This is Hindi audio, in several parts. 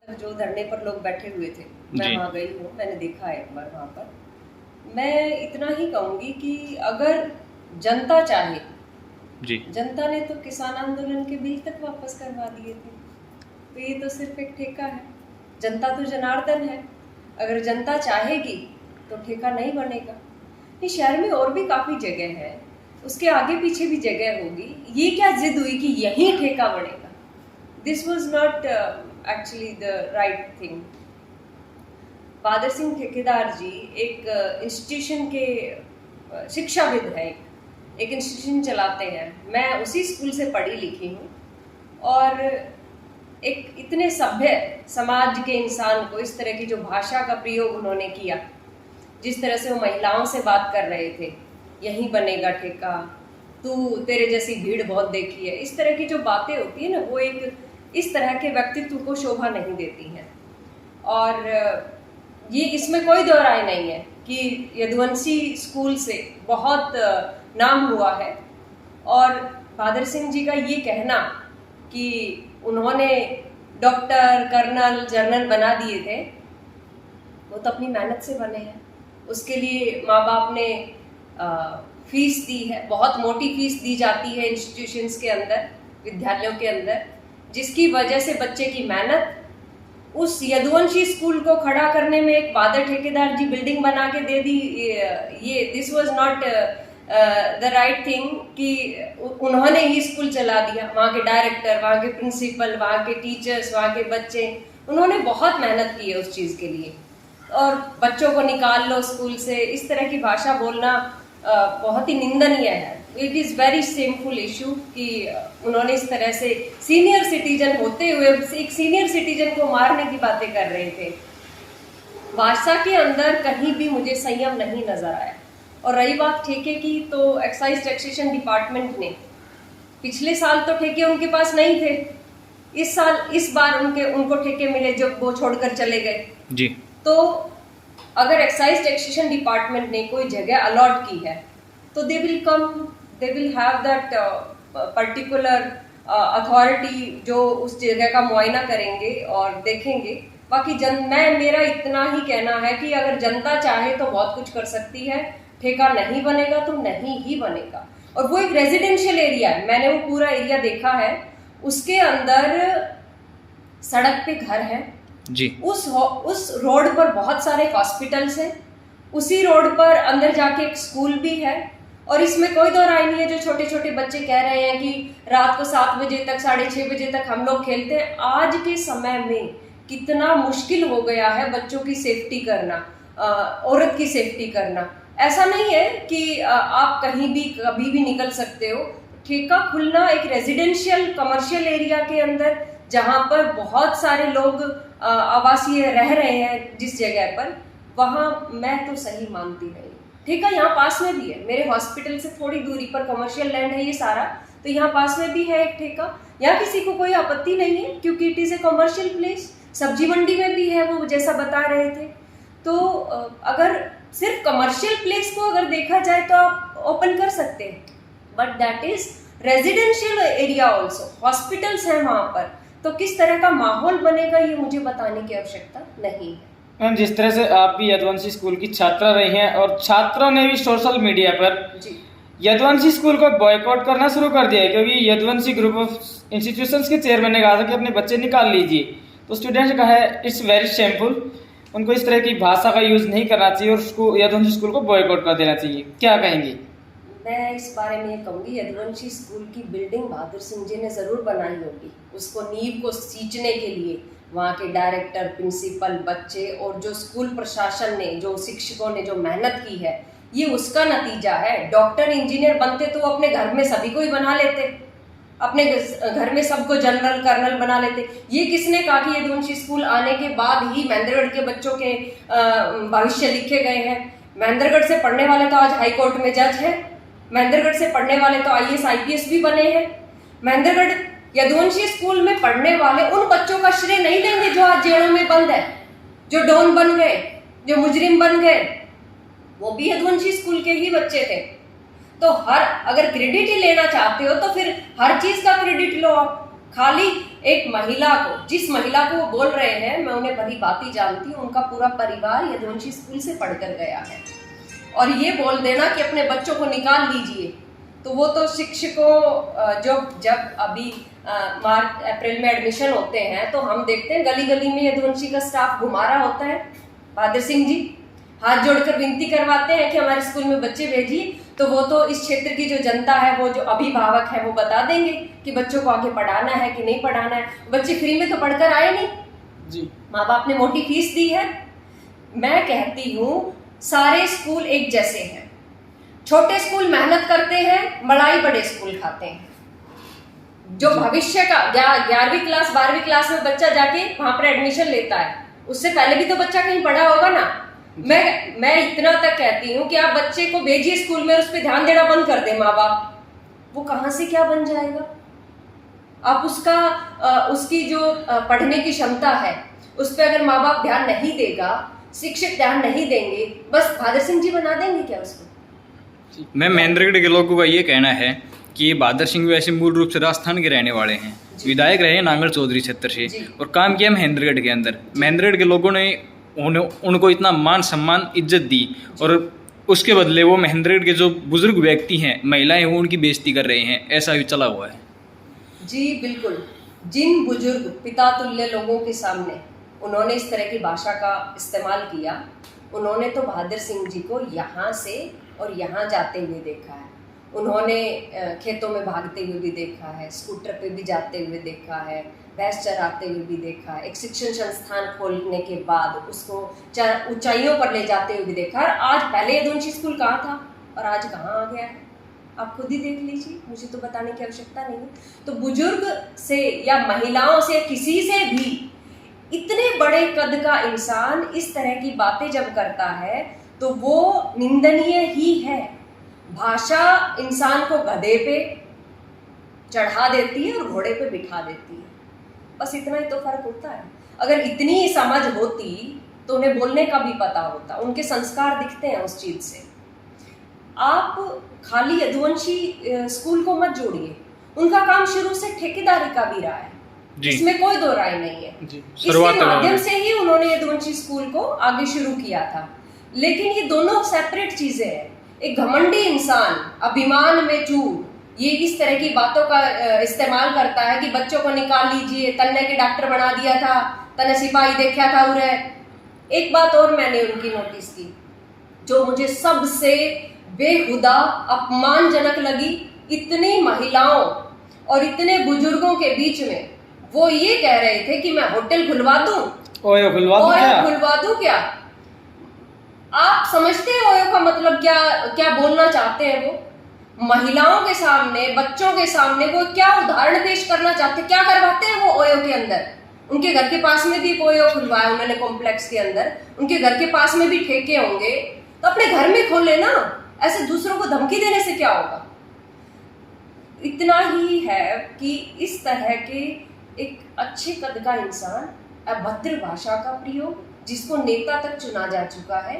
जो धरने पर लोग बैठे हुए थे, मैं जी। वहाँ गई हूँ, मैंने देखा है एक बार वहाँ पर। मैं इतना ही कहूँगी कि अगर जनता चाहे, जी। जनता ने तो किसान आंदोलन के बिल तक वापस करवा दिए थे, तो ये तो सिर्फ एक ठेका है। जनता तो जनार्दन है, अगर जनता चाहेगी तो ठेका नहीं बनेगा। ये शहर में और भी काफ़ी जगह है, उसके आगे पीछे भी जगह होगी। ये क्या जिद हुई कि यहीं ठेका बनेगा? This was not actually the right thing. Bahadur Singh ठेकेदार जी एक इंस्टीट्यूशन के शिक्षाविद हैं, एक इंस्टीट्यूशन चलाते हैं। मैं उसी स्कूल से पढ़ी लिखी हूँ और एक इतने सभ्य समाज के इंसान को इस तरह की जो भाषा का प्रयोग उन्होंने किया, जिस तरह से वो महिलाओं से बात कर रहे थे, यहीं बनेगा ठेका, तू तेरे जैसी भीड़ बहुत देखी है, इस तरह की जो बातें होती है ना, वो एक इस तरह के व्यक्तित्व को शोभा नहीं देती हैं। और ये इसमें कोई दो राय नहीं है कि यदुवंशी स्कूल से बहुत नाम हुआ है। और बहादुर सिंह जी का ये कहना कि उन्होंने डॉक्टर, कर्नल, जनरल बना दिए थे, वो तो अपनी मेहनत से बने हैं। उसके लिए माँ बाप ने फीस दी है, बहुत मोटी फीस दी जाती है इंस्टीट्यूशंस के अंदर, विद्यालयों के अंदर, जिसकी वजह से बच्चे की मेहनत उस यदुवंशी स्कूल को खड़ा करने में एक बहादुर ठेकेदार जी बिल्डिंग बना के दे दी। ये this was not the right thing कि उन्होंने ही स्कूल चला दिया। वहाँ के डायरेक्टर, वहाँ के प्रिंसिपल, वहाँ के टीचर्स, वहाँ के बच्चे, उन्होंने बहुत मेहनत की है उस चीज़ के लिए, और बच्चों को निकाल लो स्कूल से, इस तरह की भाषा बोलना बहुत ही निंदनीय है। It is very shameful issue कि उन्होंने इस तरह से सीनियर सिटीजन होते हुए एक सीनियर सिटीजन को मारने की बातें कर रहे थे। भाषा के अंदर कहीं भी मुझे संयम नहीं नजर आया। और रही बात ठेके की, तो एक्साइज टैक्सेशन डिपार्टमेंट ने पिछले साल तो ठेके उनके पास नहीं थे, इस बार उनको ठेके मिले जब वो छोड़कर चले गए। जी। तो अगर एक्साइज टैक्सेशन डिपार्टमेंट ने कोई जगह अलॉट की है तो they will have that particular authority जो उस जगह का मुआयना करेंगे और देखेंगे। बाकी मेरा इतना ही कहना है कि अगर जनता चाहे तो बहुत कुछ कर सकती है। ठेका नहीं बनेगा तो नहीं ही बनेगा। और वो एक रेजिडेंशियल एरिया है, मैंने वो पूरा एरिया देखा है, उसके अंदर सड़क पे घर है जी। उस रोड पर बहुत सारे हॉस्पिटल्स हैं, उसी रोड पर अंदर जाके एक स्कूल भी है। और इसमें कोई दो राय नहीं है जो छोटे छोटे बच्चे कह रहे हैं कि रात को 7 बजे तक, 6:30 बजे तक हम लोग खेलते हैं। आज के समय में कितना मुश्किल हो गया है बच्चों की सेफ्टी करना, औरत की सेफ्टी करना। ऐसा नहीं है कि आप कहीं भी कभी भी निकल सकते हो। ठेका खुलना एक रेजिडेंशियल कमर्शियल एरिया के अंदर, जहाँ पर बहुत सारे लोग आवासीय रह रहे हैं जिस जगह पर, वहाँ मैं तो सही मानती नहीं। ठेका यहाँ पास में भी है, मेरे हॉस्पिटल से थोड़ी दूरी पर कमर्शियल लैंड है ये सारा, तो यहाँ पास में भी है एक ठेका। यहाँ किसी को कोई आपत्ति नहीं है क्योंकि it is a commercial place. सब्जी मंडी में भी है वो, जैसा बता रहे थे। तो अगर सिर्फ कमर्शियल प्लेस को अगर देखा जाए तो आप ओपन कर सकते हैं, but that is residential area also, hospitals हैं वहाँ पर, तो किस तरह का माहौल बनेगा ये मुझे बताने की आवश्यकता नहीं है। मैम, जिस तरह से आप भी यदुवंशी स्कूल की छात्रा रही हैं और छात्रों ने भी सोशल मीडिया पर जी यदुवंशी स्कूल को बॉयकॉट करना शुरू कर दिया है, क्योंकि यदुवंशी ग्रुप ऑफ इंस्टीट्यूशंस के चेयरमैन ने कहा था कि अपने बच्चे निकाल लीजिए, तो स्टूडेंट्स ने कहा है इट्स वेरी शेमफुल, उनको इस तरह की भाषा का यूज़ नहीं करना चाहिए और यदुवंशी स्कूल को बॉयकॉट कर देना चाहिए। क्या कहेंगी? मैं इस बारे में ये कहूँगी, यदुवंशी स्कूल की बिल्डिंग बहादुर सिंह जी ने ज़रूर बनाई होगी। उसको नींव को सींचने के लिए वहाँ के डायरेक्टर, प्रिंसिपल, बच्चे और जो स्कूल प्रशासन ने, जो शिक्षकों ने जो मेहनत की है, ये उसका नतीजा है। डॉक्टर, इंजीनियर बनते तो अपने घर में सभी को ही बना लेते, अपने घर में सबको जनरल, कर्नल बना लेते। ये किसने कहा कि यदुवंशी स्कूल आने के बाद ही महेंद्रगढ़ के बच्चों के भविष्य लिखे गए हैं? महेंद्रगढ़ से पढ़ने वाले तो आज हाई कोर्ट में जज है, महेंद्रगढ़ से पढ़ने वाले तो IAS IPS भी बने हैं। महेंद्रगढ़ यदुवंशी स्कूल में पढ़ने वाले उन बच्चों का श्रेय नहीं लेंगे जो आज जेलों में बंद है, जो डॉन बन गए, जो मुजरिम बन गए, वो भी यदुवंशी स्कूल के ही बच्चे थे। तो अगर क्रेडिट ही लेना चाहते हो तो फिर हर चीज का क्रेडिट लो आप। खाली एक महिला को, जिस महिला को वो बोल रहे हैं, मैं उन्हें भली भांति जानती हूँ, उनका पूरा परिवार यदुवंशी स्कूल से पढ़कर गया है। और ये बोल देना कि अपने बच्चों को निकाल लीजिए, तो वो तो शिक्षकों जब अभी मार्च अप्रैल में एडमिशन होते हैं तो हम देखते हैं गली गली में यदुवंशी का स्टाफ घुमा रहा होता है। बहादुर सिंह जी हाथ जोड़कर विनती करवाते हैं कि हमारे स्कूल में बच्चे भेजिए, तो वो तो इस क्षेत्र की जो जनता है, वो जो अभिभावक है, वो बता देंगे कि बच्चों को आगे पढ़ाना है कि नहीं पढ़ाना है। बच्चे फ्री में तो पढ़कर आए नहीं जी, माँ बाप ने मोटी फीस दी है। मैं कहती हूँ सारे स्कूल एक जैसे हैं। छोटे स्कूल मेहनत करते हैं, बड़ाई बड़े स्कूल खाते हैं। जो भविष्य का 11वीं क्लास 12वीं क्लास में बच्चा जाके वहां पर एडमिशन लेता है, उससे पहले भी तो बच्चा कहीं पढ़ा होगा ना। मैं इतना तक कहती हूँ कि आप बच्चे को भेजिए स्कूल में, उस पर ध्यान देना बंद कर दे माँ बाप, वो कहाँ से क्या बन जाएगा। आप उसकी जो पढ़ने की क्षमता है उस पर अगर माँ बाप ध्यान नहीं देगा, शिक्षक ध्यान नहीं देंगे, बस बहादुर सिंह जी बना देंगे क्या उसको। मैम, महेंद्रगढ़ के लोगों का ये कहना है कि बहादुर सिंह वैसे मूल रूप से राजस्थान के रहने वाले हैं, विधायक रहे नांगल चौधरी क्षेत्र से और काम किया महेंद्रगढ़ के अंदर। महेंद्रगढ़ के लोगों ने उनको इतना मान सम्मान इज्जत दी और उसके बदले वो महेंद्रगढ़ के जो बुजुर्ग व्यक्ति हैं, महिलाएं, वो उनकी बेइज्जती कर रहे हैं, ऐसा भी चला हुआ है। जी बिल्कुल, जिन बुजुर्ग पिता तुल्य लोगों के सामने उन्होंने इस तरह की भाषा का इस्तेमाल किया, उन्होंने तो बहादुर सिंह जी को यहाँ से और यहाँ जाते हुए देखा है। उन्होंने खेतों में भागते हुए भी देखा है, स्कूटर पे भी जाते हुए देखा है, भैंस चराते हुए भी देखा है, एक शिक्षण संस्थान खोलने के बाद उसको ऊंचाइयों पर ले जाते हुए भी देखा है। आज पहले यदुवंशी स्कूल कहाँ था और आज कहाँ आ गया है, आप खुद ही देख लीजिए, मुझे तो बताने की आवश्यकता नहीं है। तो बुजुर्ग से या महिलाओं से, किसी से भी इतने बड़े कद का इंसान इस तरह की बातें जब करता है तो वो निंदनीय ही है। भाषा इंसान को गधे पे चढ़ा देती है और घोड़े पे बिठा देती है, बस इतना ही तो फर्क होता है। अगर इतनी समझ होती तो उन्हें बोलने का भी पता होता, उनके संस्कार दिखते हैं उस चीज से। आप खाली यदुवंशी स्कूल को मत जोड़िए, उनका काम शुरू से ठेकेदारी का भी रहा है, इसमें कोई दो राय नहीं है। इसके माध्यम से ही उन्होंने यदुवंशी स्कूल को आगे शुरू किया था। लेकिन ये दोनों सेपरेट चीजें हैं। एक घमंडी इंसान अभिमान में चूर ये इस तरह की बातों का इस्तेमाल करता है कि बच्चों को निकाल लीजिए, तन्ने के डॉक्टर बना दिया था, तन्ने सिपाही देखा था उरे। एक बात और मैंने उनकी नोटिस की जो मुझे सबसे बेहुदा अपमानजनक लगी, इतनी महिलाओं और इतने बुजुर्गों के बीच में वो ये कह रहे थे कि मैं होटल खुलवा दूं। ओयो खुलवा दूं क्या? आप समझते हैं ओयो का मतलब क्या बोलना चाहते हैं? वो महिलाओं के सामने, बच्चों के सामने वो क्या उदाहरण पेश करना चाहते, क्या करवाते हैं वो ओयो के अंदर। उनके घर के पास में भी एक ओयो खुलवाया उन्होंने कॉम्प्लेक्स के अंदर, उनके घर के पास में भी ठेके होंगे, तो अपने घर में खोले ना, ऐसे दूसरों को धमकी देने से क्या होगा। इतना ही है कि इस तरह के एक अच्छे कद का इंसान, अभद्र भाषा का प्रयोग, जिसको नेता तक चुना जा चुका है,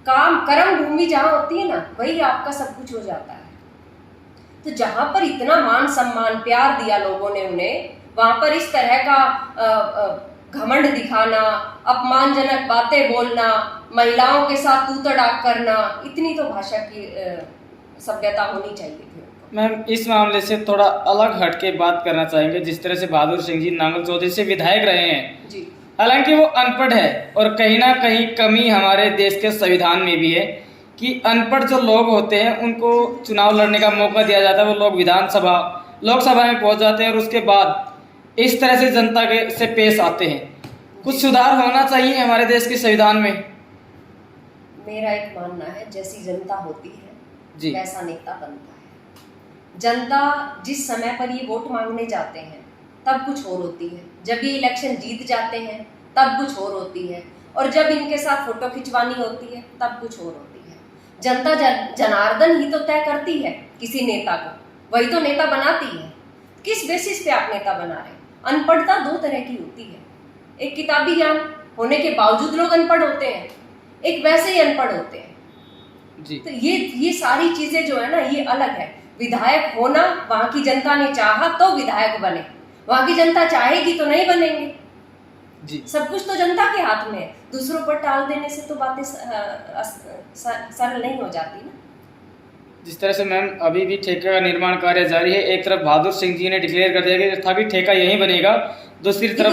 कर्म भूमि जहां होती है ना, वही आपका सब कुछ हो जाता है। तो जहां पर इतना मान सम्मान प्यार दिया लोगों ने उन्हें, वहां पर इस तरह का घमंड दिखाना, अपमानजनक बातें बोलना, महिलाओं के साथ तू तड़ाक करना, इतनी तो भाषा की सभ्यता होनी चाहिए थी। मैम, इस मामले से थोड़ा अलग हट के बात करना चाहेंगे। जिस तरह से बहादुर सिंह जी नांगल चौधरी से विधायक रहे हैं जी, हालांकि वो अनपढ़ है और कहीं ना कहीं कमी हमारे देश के संविधान में भी है कि अनपढ़ जो लोग होते हैं उनको चुनाव लड़ने का मौका दिया जाता है। वो लोग विधानसभा, लोकसभा में पहुंच जाते हैं और उसके बाद इस तरह से जनता के से पेश आते हैं। कुछ सुधार होना चाहिए हमारे देश के संविधान में। मेरा एक मानना है, जैसी जनता होती है जी, वैसा नेता बनता है। जनता जिस समय पर ये वोट मांगने जाते हैं तब कुछ और होती है, जब ये इलेक्शन जीत जाते हैं तब कुछ और होती है, और जब इनके साथ फोटो खिंचवानी होती है तब कुछ और होती है। जनता जनार्दन ही तो तय करती है किसी नेता को, वही तो नेता बनाती है। किस बेसिस पे आप नेता बना रहे हैं? अनपढ़ता दो तरह की होती है, एक किताबी ज्ञान होने के बावजूद लोग अनपढ़ होते हैं, एक वैसे ही अनपढ़ होते हैं जी। तो ये सारी चीजें जो है ना, ये अलग है। विधायक होना वहां की जनता ने चाहा तो विधायक बने, वहां की जनता चाहेगी तो नहीं बनेंगे। जी सब कुछ तो जनता के हाथ में है, दूसरों पर टाल देने से तो बातें सरल नहीं हो जाती ना। जिस तरह से मैम अभी भी ठेके का निर्माण कार्य जारी है, एक तरफ बहादुर सिंह जी ने डिक्लेयर कर दिया कि था कि ठेका यहीं बनेगा, दूसरी तरफ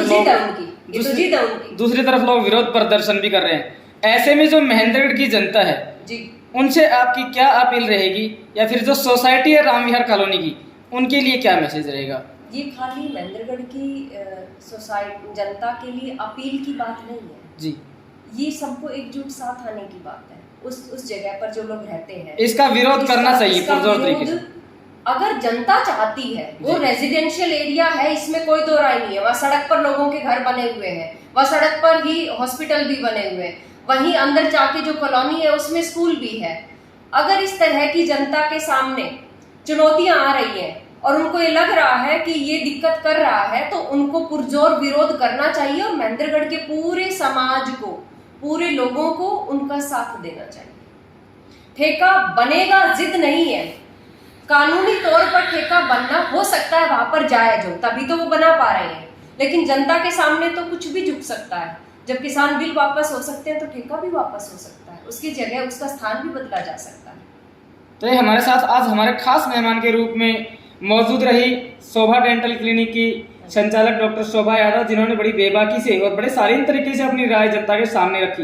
दूसरी तरफ लोग विरोध प्रदर्शन भी कर रहे हैं। ऐसे में जो महेंद्रगढ़ की जनता है जी, उनसे आपकी क्या अपील रहेगी, या फिर जो सोसाइटी है रामविहार कॉलोनी की, उनके लिए क्या मैसेज रहेगा? ये खाली महेंद्रगढ़ की सोसाइटी जनता के लिए अपील की बात नहीं है जी, ये सबको एकजुट साथ आने की बात है। उस जगह पर जो लोग रहते हैं इसका विरोध करना चाहिए पुरजोर तरीके से। अगर जनता चाहती है, वो रेजिडेंशियल एरिया है, इसमें कोई दो राय नहीं है, वहाँ सड़क पर लोगों के घर बने हुए हैं, वहाँ सड़क पर ही हॉस्पिटल भी बने हुए हैं, वहीं अंदर जाके जो कॉलोनी है उसमें स्कूल भी है। अगर इस तरह की जनता के सामने चुनौतियां आ रही हैं और उनको ये लग रहा है कि ये दिक्कत कर रहा है, तो उनको पुरजोर विरोध करना चाहिए और महेंद्रगढ़ के पूरे समाज को, पूरे लोगों को उनका साथ देना चाहिए। ठेका बनेगा जिद नहीं है, कानूनी तौर पर ठेका बनना हो सकता है वहां पर जायज हो, तभी तो वो बना पा रहे हैं, लेकिन जनता के सामने तो कुछ भी झुक सकता है। जब किसान बिल वापस हो सकते हैं तो ठेका भी वापस हो सकता है, उसकी जगह उसका स्थान भी बदला जा सकता है। तो ये हमारे साथ आज हमारे खास मेहमान के रूप में मौजूद रही शोभा डेंटल क्लिनिक की संचालक डॉक्टर शोभा यादव, जिन्होंने बड़ी बेबाकी से और बड़े शालीन तरीके से अपनी राय जनता के सामने रखी।